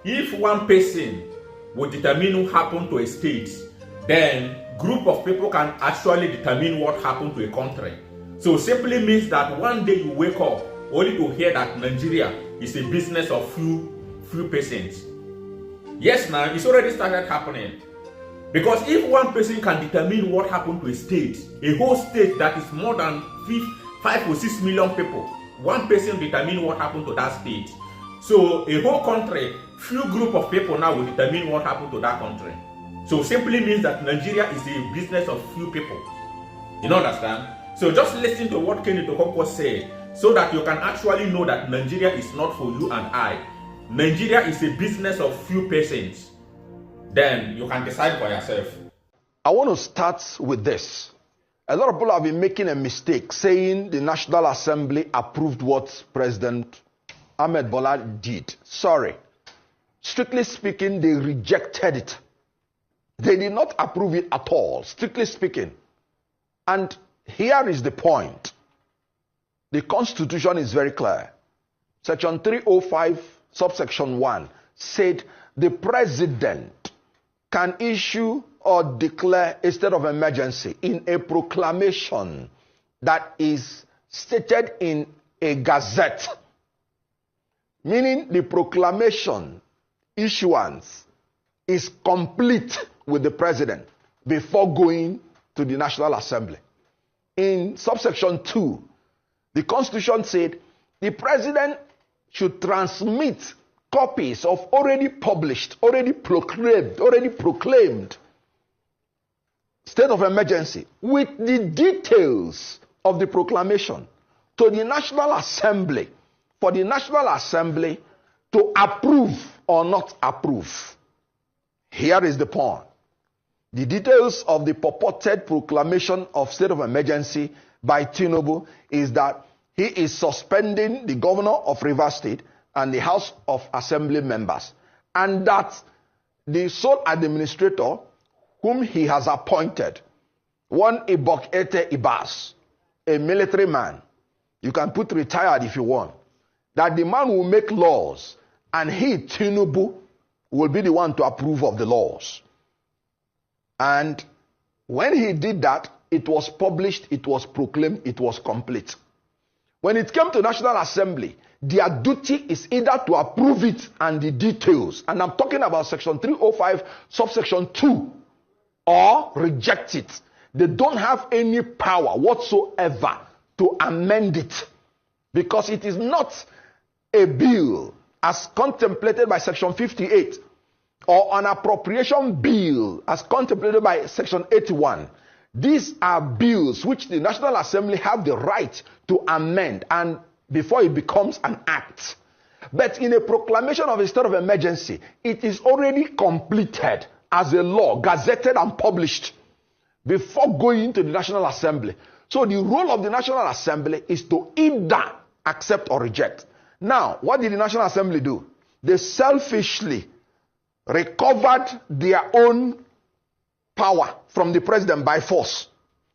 if one person will determine what happened to a state, then group of people can actually determine what happened to a country. So simply means that one day you wake up only to hear that Nigeria is a business of few persons. Yes, now it's already started happening. Because if one person can determine what happened to a state, a whole state that is more than 5 or 6 million people, one person determine what happened to that state. So a whole country, few group of people now will determine what happened to that country. So simply means that Nigeria is a business of few people. You understand? So just listen to what Kenneth Okonkwo said, so that you can actually know that Nigeria is not for you and I. Nigeria is a business of few persons. Then you can decide for yourself. I want to start with this. A lot of people have been making a mistake saying the National Assembly approved what President Ahmed Bola did. Sorry. Strictly speaking, they rejected it. They did not approve it at all, strictly speaking. And here is the point. The Constitution is very clear. Section 305, subsection 1 said the President can issue or declare a state of emergency in a proclamation that is stated in a gazette. Meaning the proclamation issuance is complete with the President before going to the National Assembly. In subsection 2, the Constitution said the President should transmit copies of already published, already proclaimed state of emergency with the details of the proclamation to the National Assembly for the National Assembly to approve or not approve. Here is the point. The details of the purported proclamation of state of emergency by Tinubu is that he is suspending the governor of Rivers State and the House of Assembly members, and that the sole administrator whom he has appointed, one Ibok Ete Ibas, a military man, you can put retired if you want, that the man will make laws and he, Tinubu, will be the one to approve of the laws. And when he did that, it was published, it was proclaimed, it was complete. When it came to National Assembly, their duty is either to approve it and the details, and I'm talking about section 305, subsection 2, or reject it. They don't have any power whatsoever to amend it, because it is not a bill as contemplated by section 58 or an appropriation bill as contemplated by section 81. These are bills which the National Assembly have the right to amend and before it becomes an act. But in a proclamation of a state of emergency, it is already completed as a law, gazetted and published before going to the National Assembly. So the role of the National Assembly is to either accept or reject. Now, what did the National Assembly do? They selfishly recovered their own power from the president by force,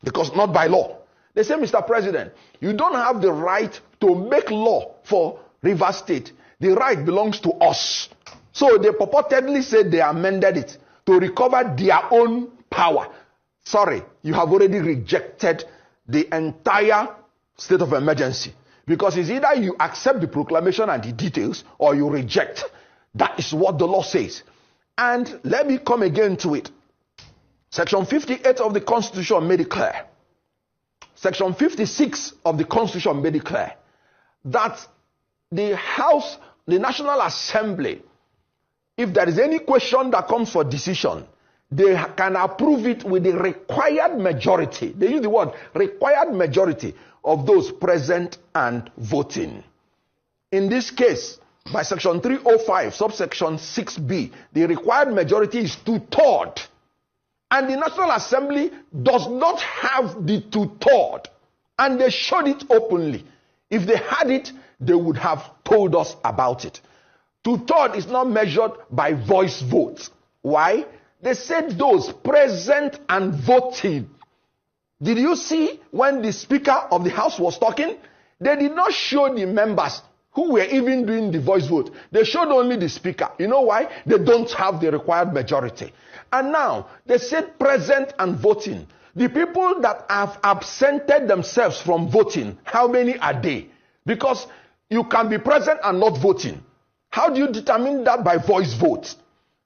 because not by law. They say, Mr. President, you don't have the right to make law for Rivers State. The right belongs to us. So they purportedly said they amended it to recover their own power. Sorry, you have already rejected the entire state of emergency, because it's either you accept the proclamation and the details or you reject. That is what the law says. And let me come again to it. Section 58 of the Constitution made it clear. Section 56 of the Constitution made it clear that the House, the National Assembly, if there is any question that comes for decision, they can approve it with the required majority. They use the word required majority of those present and voting. In this case, by section 305, subsection 6b, the required majority is 2/3. And the National Assembly does not have the 2/3. And they showed it openly. If they had it, they would have told us about it. 2/3 is not measured by voice votes. Why? They said those present and voting. Did you see when the Speaker of the House was talking? They did not show the members who were even doing the voice vote, they showed only the speaker. You know why? They don't have the required majority. And now, they said present and voting. The people that have absented themselves from voting, how many are they? Because you can be present and not voting. How do you determine that? By voice vote.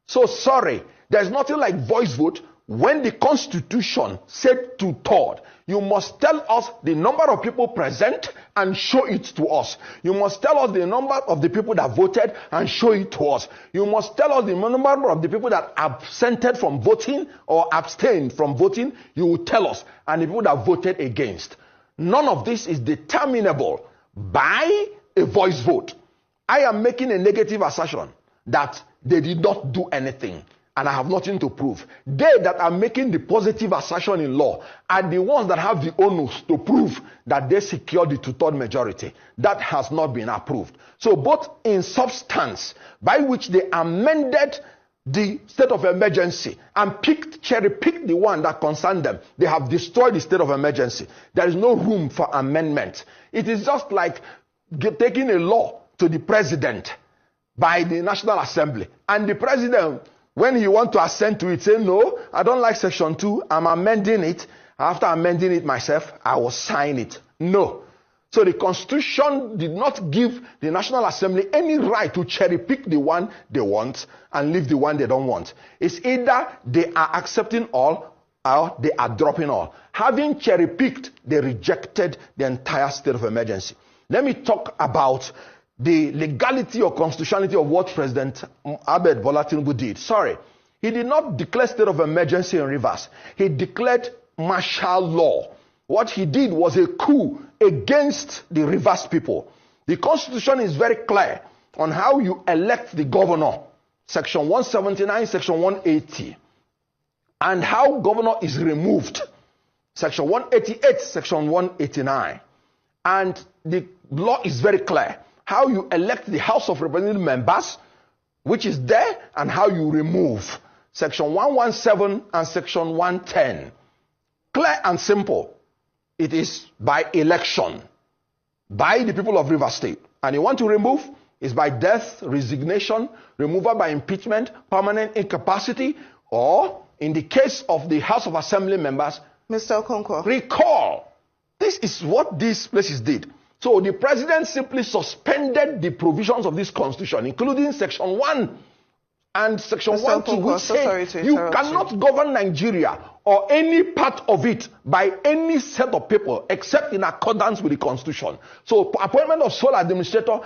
So sorry, there's nothing like voice vote. When the Constitution said 2/3, you must tell us the number of people present and show it to us. You must tell us the number of the people that voted and show it to us. You must tell us the number of the people that absented from voting or abstained from voting. You will tell us. And the people that voted against. None of this is determinable by a voice vote. I am making a negative assertion that they did not do anything. And I have nothing to prove. They that are making the positive assertion in law are the ones that have the onus to prove that they secured the 2/3 majority. That has not been approved. So both in substance, by which they amended the state of emergency and cherry-picked the one that concerned them, they have destroyed the state of emergency. There is no room for amendment. It is just like taking a law to the president by the National Assembly. And the president, when he wants to assent to it, say, no, I don't like section 2, I'm amending it. After amending it myself, I will sign it. No. So the Constitution did not give the National Assembly any right to cherry pick the one they want and leave the one they don't want. It's either they are accepting all or they are dropping all. Having cherry picked, they rejected the entire state of emergency. Let me talk about the legality or constitutionality of what President Ahmed Bola Tinubu did. Sorry, he did not declare state of emergency in Rivers. He declared martial law. What he did was a coup against the Rivers people. The Constitution is very clear on how you elect the governor. Section 179, Section 180. And how governor is removed. Section 188, Section 189. And the law is very clear. How you elect the House of Representative members, which is there, and how you remove. Section 117 and Section 110. Clear and simple. It is by election, by the people of Rivers State. And you want to remove, is by death, resignation, removal by impeachment, permanent incapacity, or in the case of the House of Assembly members, Mr. Okonkwo, recall. This is what these places did. So the president simply suspended the provisions of this constitution, including Section 1 and Section 1, which say you cannot govern Nigeria or any part of it by any set of people except in accordance with the constitution. So appointment of sole administrator